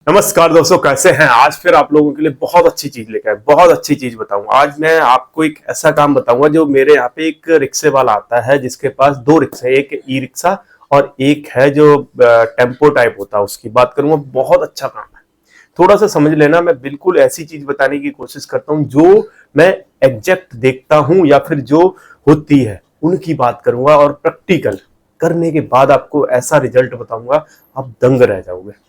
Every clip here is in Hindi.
नमस्कार दोस्तों, कैसे हैं। आज फिर आप लोगों के लिए बहुत अच्छी चीज लेकर आए, बहुत अच्छी चीज बताऊंगा। आज मैं आपको एक ऐसा काम बताऊंगा जो मेरे यहाँ पे एक रिक्शे वाला आता है जिसके पास दो रिक्शे, एक ई रिक्शा और एक है जो टेम्पो टाइप होता है, उसकी बात करूंगा। बहुत अच्छा काम है, थोड़ा सा समझ लेना। मैं बिल्कुल ऐसी चीज बताने की कोशिश करता हूँ जो मैं एग्जैक्ट देखता हूँ या फिर जो होती है उनकी बात करूंगा, और प्रैक्टिकल करने के बाद आपको ऐसा रिजल्ट बताऊंगा, आप दंग रह जाओगे।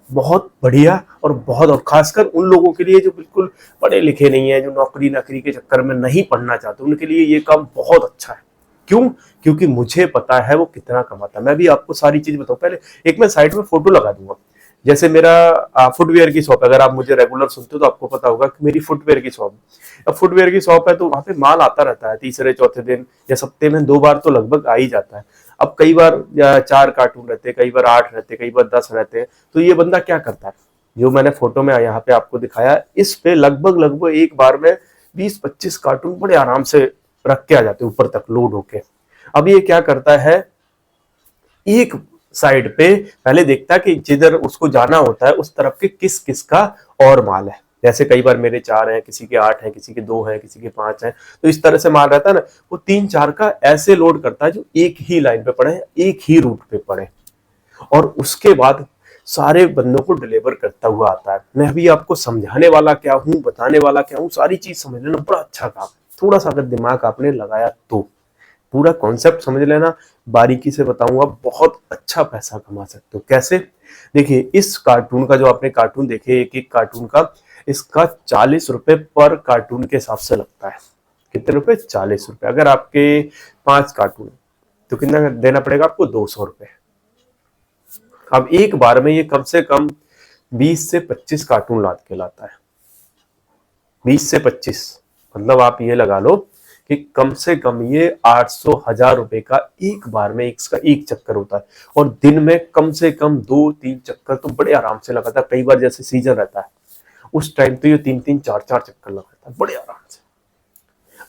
बहुत बढ़िया और खासकर उन लोगों के लिए जो बिल्कुल पढ़े लिखे नहीं है, जो नौकरी नौकरी के चक्कर में नहीं पढ़ना चाहते, उनके लिए ये काम बहुत अच्छा है। क्यों? क्योंकि मुझे पता है वो कितना कमाता है। मैं भी आपको सारी चीज बताऊं। पहले एक मैं साइड में फोटो लगा दूंगा। जैसे मेरा फुटवेयर की शॉप है, अगर आप मुझे रेगुलर सुनते हो तो आपको पता होगा कि मेरी फुटवेयर की शॉप है। अब फुटवेयर की शॉप है तो वहां पे माल आता रहता है, तीसरे चौथे दिन या सप्ते में 2 बार तो लगभग आ ही जाता है। अब कई बार 4 कार्टून रहते, कई बार 8 रहते, कई बार 10 रहते। तो ये बंदा क्या करता है, जो मैंने फोटो में यहाँ पे आपको दिखाया, इस पे लगभग लगभग एक बार में 20-25 कार्टून बड़े आराम से रख के आ जाते ऊपर तक लोड होके। अब ये क्या करता है, एक साइड पे पहले देखता है कि जिधर उसको जाना होता है उस तरफ के किस किस का और माल है। जैसे कई बार मेरे 4 हैं, किसी के 8 हैं, किसी के 2 हैं, किसी के 5 हैं। तो इस तरह से माल रहता है ना, वो 3-4 का ऐसे लोड करता है जो एक ही लाइन पे पड़े, एक ही रूट पे पड़े, और उसके बाद सारे बंदों को डिलीवर करता हुआ आता है। मैं अभी आपको समझाने वाला क्या हूँ, बताने वाला क्या हूँ, सारी चीज समझ लेना। बड़ा अच्छा काम, थोड़ा सा अगर दिमाग आपने लगाया तो पूरा कॉन्सेप्ट समझ लेना। बारीकी से बताऊंगा, बहुत अच्छा पैसा कमा सकते हो। कैसे? देखिए, इस कार्टून का जो आपने कार्टून देखे, एक एक कार्टून का, इसका 40 रुपए पर कार्टून के हिसाब से लगता है। कितने रुपए? 40 रुपए। अगर आपके 5 कार्टून तो कितना देना पड़ेगा आपको? 200 रुपए। अब एक बार में ये कम से कम 20 से 25 कार्टून लाद के लाता है। 20 से 25 मतलब आप ये लगा लो कि कम से कम ये 800-1000 रुपए का एक बार में इसका एक चक्कर होता है। और दिन में कम से कम 2-3 चक्कर तो बड़े आराम से लगाता है। कई बार जैसे सीजन रहता है उस टाइम तो ये 3-3 4-4 चक्कर लगाता है बड़े आराम से।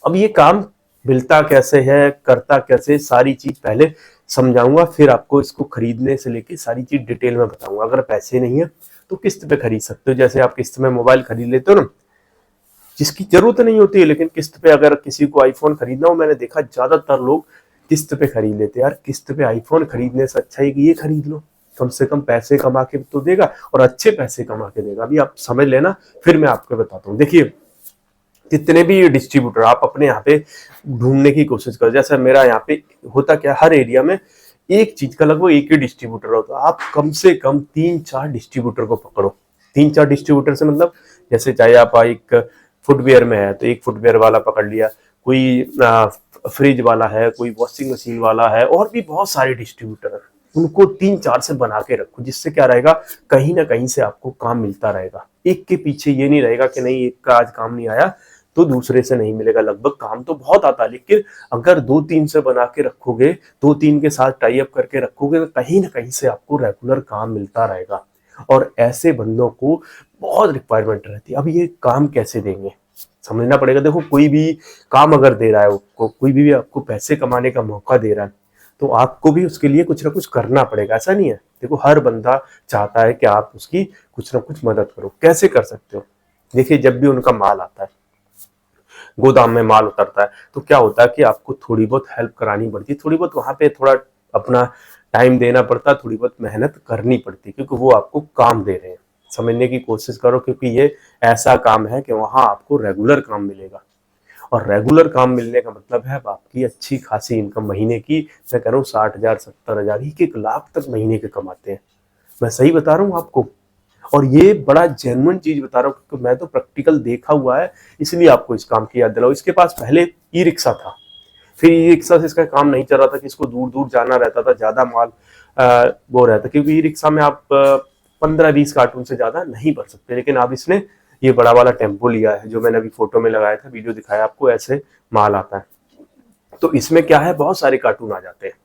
अब ये काम मिलता कैसे है, करता कैसे, सारी चीज पहले समझाऊंगा, फिर आपको इसको खरीदने से लेके सारी चीज डिटेल में बताऊंगा। अगर पैसे नहीं है तो किस्त पे खरीद सकते हो। जैसे आप किस्त में मोबाइल खरीद लेते हो ना, जिसकी जरूरत नहीं होती है, लेकिन किस्त पे अगर किसी को आईफोन खरीदना हो, मैंने देखा ज्यादातर लोग किस्त पे खरीद लेते हैं। यार, किस्त पे आईफोन खरीदने से अच्छा है कि ये खरीद लो, कम से कम पैसे कमा के तो देगा, और अच्छे पैसे कमा के देगा। अभी आप समझ लेना, फिर मैं आपको बताता हूँ। देखिए, जितने भी डिस्ट्रीब्यूटर आप अपने यहाँ पे ढूंढने की कोशिश करो। जैसे मेरा यहाँ पे होता क्या, हर एरिया में एक चीज का लगभग एक ही डिस्ट्रीब्यूटर होता है। आप कम से कम 3-4 डिस्ट्रीब्यूटर को पकड़ो। 3-4 डिस्ट्रीब्यूटर से मतलब, जैसे चाहे आप एक फुटवेयर में है तो एक फुटवेयर वाला पकड़ लिया, कोई फ्रिज वाला है, कोई वॉशिंग मशीन वाला है, और भी बहुत सारे डिस्ट्रीब्यूटर है। उनको 3-4 से बना के रखो, जिससे क्या रहेगा, कहीं ना कहीं से आपको काम मिलता रहेगा। एक के पीछे ये नहीं रहेगा कि नहीं, एक का आज काम नहीं आया तो दूसरे से नहीं मिलेगा। लगभग काम तो बहुत आता है, लेकिन अगर 2-3 से बना के रखोगे, 2-3 के साथ टाई अप करके रखोगे, तो कहीं ना कहीं से आपको रेगुलर काम मिलता रहेगा। और ऐसे बंदों को बहुत रिक्वायरमेंट रहती है। अब ये काम कैसे देंगे, समझना पड़ेगा। देखो, कोई भी काम अगर दे रहा है आपको, कोई भी आपको पैसे कमाने का मौका दे रहा है, तो आपको भी उसके लिए कुछ ना कुछ करना पड़ेगा। ऐसा नहीं है, देखो हर बंदा चाहता है कि आप उसकी कुछ ना कुछ मदद करो। कैसे कर सकते हो? देखिए, जब भी उनका माल आता है, गोदाम में माल उतरता है, तो क्या होता है कि आपको थोड़ी बहुत हेल्प करानी पड़ती है, थोड़ी बहुत वहां पे थोड़ा अपना टाइम देना पड़ता है, थोड़ी बहुत मेहनत करनी पड़ती है, क्योंकि वो आपको काम दे रहे हैं। समझने की कोशिश करो, क्योंकि ये ऐसा काम है कि वहां आपको रेगुलर काम मिलेगा। और रेगुलर काम मिलने का मतलब है अब आपकी अच्छी खासी इनकम महीने की। मैं कह रहा हूँ 60,000, 70,000, 1-1 लाख तक महीने के कमाते हैं। मैं सही बता रहा हूँ आपको, और ये बड़ा जेन्युइन चीज बता रहा हूँ, क्योंकि मैं तो प्रैक्टिकल देखा हुआ है, इसलिए आपको इस काम की याद दिलाऊं। इसके पास पहले ई रिक्शा था, फिर ई रिक्शा से इसका काम नहीं चल रहा था कि इसको दूर दूर जाना रहता था, ज्यादा माल वो रहता, क्योंकि ई रिक्शा में आप 15-20 कार्टून से ज्यादा नहीं भर सकते। लेकिन अब इसने ये बड़ा वाला टेम्पो लिया है, जो मैंने अभी फोटो में लगाया था, वीडियो दिखाया आपको, ऐसे माल आता है। तो इसमें क्या है, बहुत सारे कार्टून आ जाते हैं,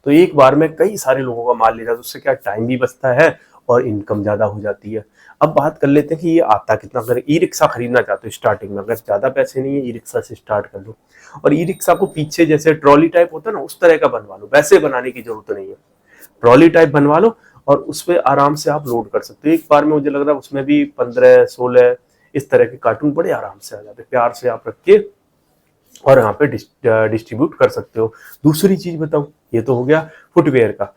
तो एक बार में कई सारे लोगों का माल ले जाता है। उससे क्या, टाइम भी बचता है और इनकम ज्यादा हो जाती है। अब बात कर लेते हैं कि ये आता कितना। अगर ई रिक्शा खरीदना चाहते हो स्टार्टिंग में, अगर ज्यादा पैसे नहीं है, ई रिक्शा से स्टार्ट कर लो। और ई रिक्शा को पीछे जैसे ट्रॉली टाइप होता है ना, उस तरह का बनवा लो, वैसे बनाने की जरूरत नहीं है। ट्रॉली टाइप बनवा लो, और उस पे आराम से आप लोड कर सकते हो। एक बार में मुझे लग रहा है उसमें भी 15-16 इस तरह के कार्टून बड़े आराम से आ जाते हैं। प्यार से आप रख के और यहाँ पे डिस्ट्रीब्यूट कर सकते हो। दूसरी चीज बताऊं, ये तो हो गया फुटवेयर का।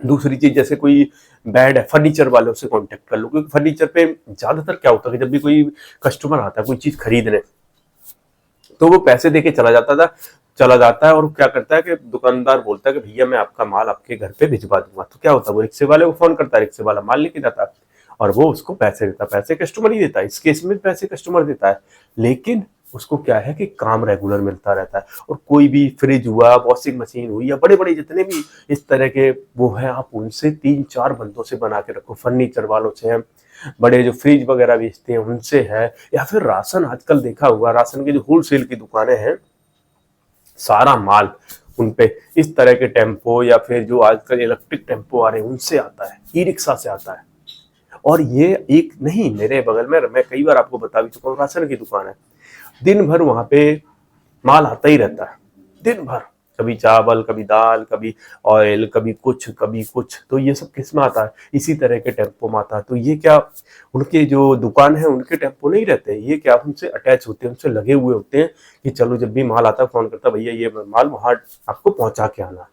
दूसरी चीज जैसे कोई बेड है, फर्नीचर वालों से कांटेक्ट कर लो, क्योंकि फर्नीचर पे ज्यादातर क्या होता है कि जब भी कोई कस्टमर आता है कोई चीज खरीदने, तो वो पैसे देके चला जाता है और क्या करता है कि दुकानदार बोलता है कि भैया मैं आपका माल आपके घर पे भिजवा दूंगा। तो क्या होता है, वो रिक्शे वाले को फोन करता है, रिक्शे वाला माल लेके जाता है और वो उसको पैसे देता है। पैसे कस्टमर ही देता है, इस केस में पैसे कस्टमर देता है, लेकिन उसको क्या है कि काम रेगुलर मिलता रहता है। और कोई भी फ्रिज हुआ, वॉशिंग मशीन हुई, या बड़े बड़े जितने भी इस तरह के वो है, आप उनसे 3-4 बंदों से बना के रखो। फर्नीचर वालों से है, बड़े जो फ्रिज वगैरह बेचते हैं उनसे है, या फिर राशन, आजकल देखा हुआ राशन की जो होलसेल की दुकानें हैं, सारा माल उनपे इस तरह के टेम्पो या फिर जो आजकल इलेक्ट्रिक टेम्पो आ रहे हैं उनसे आता है, ई रिक्शा से आता है। और ये एक नहीं, मेरे बगल में, मैं कई बार आपको बता भी चुका हूँ, राशन की दुकान है। दिन भर वहां पे माल आता ही रहता है, दिन भर, कभी चावल, कभी दाल, कभी ऑयल, कभी कुछ। तो ये सब किस में आता है, इसी तरह के टेम्पो में आता है। तो ये क्या, उनके जो दुकान है उनके टेम्पो नहीं रहते, ये क्या उनसे अटैच होते हैं, उनसे लगे हुए होते हैं कि चलो जब भी माल आता है फोन करता, भैया ये माल वहां आपको पहुंचा के आना।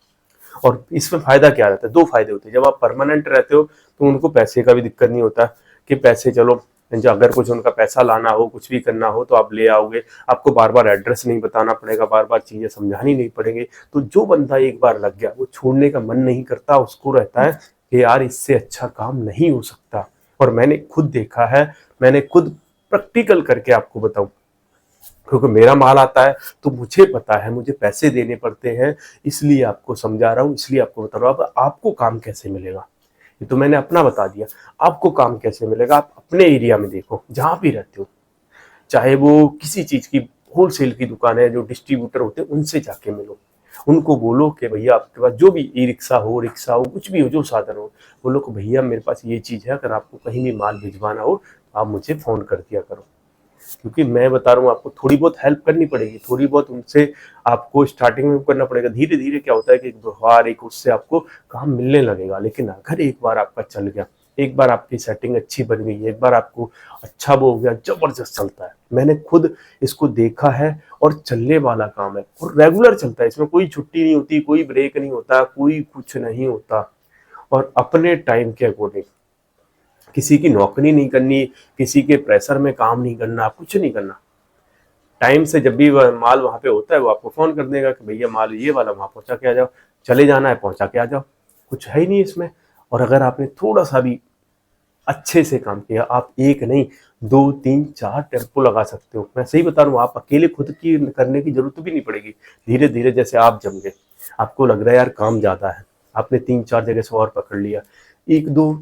और इसमें फायदा क्या रहता है, दो फायदे होते हैं। जब आप परमानेंट रहते हो तो उनको पैसे का भी दिक्कत नहीं होता कि पैसे, चलो जो अगर कुछ उनका पैसा लाना हो, कुछ भी करना हो तो आप ले आओगे, आपको बार बार एड्रेस नहीं बताना पड़ेगा, बार बार चीजें समझानी नहीं पड़ेंगे। तो जो बंदा एक बार लग गया वो छोड़ने का मन नहीं करता, उसको रहता है कि यार इससे अच्छा काम नहीं हो सकता। और मैंने खुद देखा है, मैंने खुद प्रैक्टिकल करके आपको बताऊं, क्योंकि मेरा माल आता है तो मुझे पता है, मुझे पैसे देने पड़ते हैं, इसलिए आपको समझा रहा हूँ, इसलिए आपको बता रहा हूँ। अब आपको काम कैसे मिलेगा, ये तो मैंने अपना बता दिया। आपको काम कैसे मिलेगा, आप अपने एरिया में देखो, जहां भी रहते हो, चाहे वो किसी चीज की होलसेल की दुकान है, जो डिस्ट्रीब्यूटर होते हैं उनसे जाके मिलो, उनको बोलो कि भैया आपके पास जो भी ई रिक्शा हो, कुछ भी हो, जो साधन हो, बोलो कि भैया मेरे पास ये चीज है, अगर आपको कहीं भी माल भिजवाना हो आप मुझे फोन कर दिया करो। क्योंकि मैं बता रहा हूँ आपको, थोड़ी बहुत हेल्प करनी पड़ेगी, थोड़ी बहुत उनसे आपको स्टार्टिंग में करना पड़ेगा। धीरे धीरे क्या होता है कि एक व्यवहार, एक उससे आपको काम मिलने लगेगा। लेकिन अगर एक बार आपका चल गया, एक बार आपकी सेटिंग अच्छी बन गई, एक बार आपको अच्छा वो हो गया, जबरदस्त चलता है। मैंने खुद इसको देखा है और चलने वाला काम है और रेगुलर चलता है, इसमें कोई छुट्टी नहीं होती, कोई ब्रेक नहीं होता, कोई कुछ नहीं होता। और अपने टाइम के अकॉर्डिंग, किसी की नौकरी नहीं करनी, किसी के प्रेशर में काम नहीं करना, कुछ नहीं करना। टाइम से जब भी माल वहां पे होता है वो आपको फोन कर देगा कि भैया माल ये वाला वहां पहुंचा के आ जाओ, चले जाना है पहुंचा के आ जाओ, कुछ है ही नहीं इसमें। और अगर आपने थोड़ा सा भी अच्छे से काम किया, आप एक नहीं 2-3-4 टेम्पो लगा सकते हो। मैं सही बता रहा हूँ, आप अकेले खुद की करने की जरूरत भी नहीं पड़ेगी। धीरे धीरे जैसे आप जम गए, आपको लग रहा है यार काम ज्यादा है, आपने 3-4 जगह से और पकड़ लिया, एक दो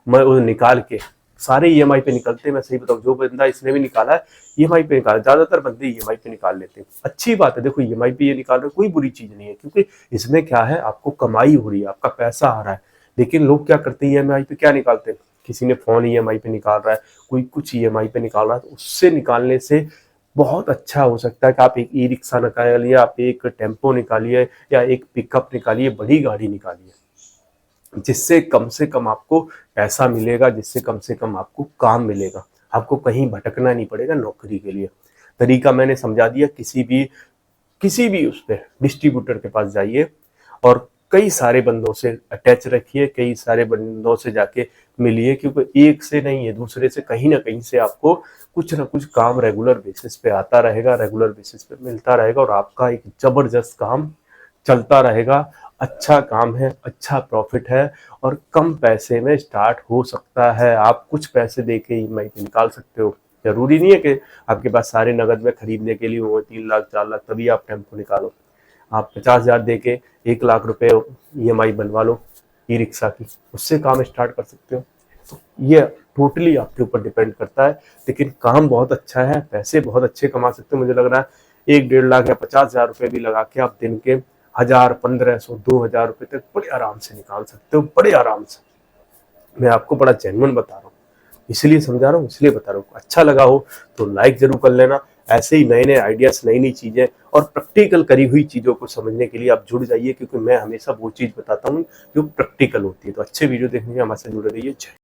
मैं वो निकाल के, सारे ईएमआई पे निकलते हैं। मैं सही बताऊं, जो बंदा इसने भी निकाला है ईएमआई पे निकाला, ज्यादातर बंदे ईएमआई पे निकाल लेते हैं। अच्छी बात है, देखो ईएमआई पे ये निकाल रहे कोई बुरी चीज नहीं है, क्योंकि इसमें क्या है, आपको कमाई हो रही है, आपका पैसा आ रहा है। लेकिन लोग क्या करते हैं, ईएमआई पे क्या निकालते हैं, किसी ने फोन ईएमआई पे निकाल रहा है, कोई कुछ ईएमआई पे निकाल रहा है, तो उससे निकालने से बहुत अच्छा हो सकता है कि आप एक ई रिक्शा निकालिए, आप एक टेम्पो निकालिए, या एक पिकअप निकालिए, बड़ी गाड़ी निकालिए, जिससे कम से कम आपको पैसा मिलेगा, जिससे कम से कम आपको काम मिलेगा, आपको कहीं भटकना नहीं पड़ेगा नौकरी के लिए। तरीका मैंने समझा दिया। किसी भी उस पर डिस्ट्रीब्यूटर के पास जाइए और कई सारे बंदों से अटैच रखिए, कई सारे बंदों से जाके मिलिए, क्योंकि एक से नहीं है, दूसरे से कहीं ना कहीं से आपको कुछ ना कुछ काम रेगुलर बेसिस पे आता रहेगा, रेगुलर बेसिस पे मिलता रहेगा, और आपका एक जबरदस्त काम चलता रहेगा। अच्छा काम है, अच्छा प्रॉफिट है, और कम पैसे में स्टार्ट हो सकता है। आप कुछ पैसे दे के ईएमआई पे निकाल सकते हो, जरूरी नहीं है कि आपके पास सारे नगद में खरीदने के लिए हो 3 लाख 4 लाख तभी आप टेम्पो निकालो। आप 50,000 दे के 1 लाख रुपए ईएमआई बनवा लो ई रिक्शा की, उससे काम स्टार्ट कर सकते हो। तो ये टोटली आपके ऊपर डिपेंड करता है, लेकिन काम बहुत अच्छा है, पैसे बहुत अच्छे कमा सकते हो। मुझे लग रहा है 1-1.5 लाख या 50,000 रुपए भी लगा के आप दिन के 1000, 1500, 2000 रुपए तक बड़े आराम से निकाल सकते हो, बड़े आराम से। मैं आपको बड़ा जेन्युइन बता रहा हूँ, इसलिए समझा रहा हूँ, इसलिए बता रहा हूँ। अच्छा लगा हो तो लाइक जरूर कर लेना, ऐसे ही नए नए आइडियाज, नई नई चीजें और प्रैक्टिकल करी हुई चीजों को समझने के लिए आप जुड़ जाइए, क्योंकि मैं हमेशा वो चीज बताता हूँ जो प्रैक्टिकल होती है। तो अच्छे वीडियो देखने के लिए हमारे साथ जुड़े रहिए। जय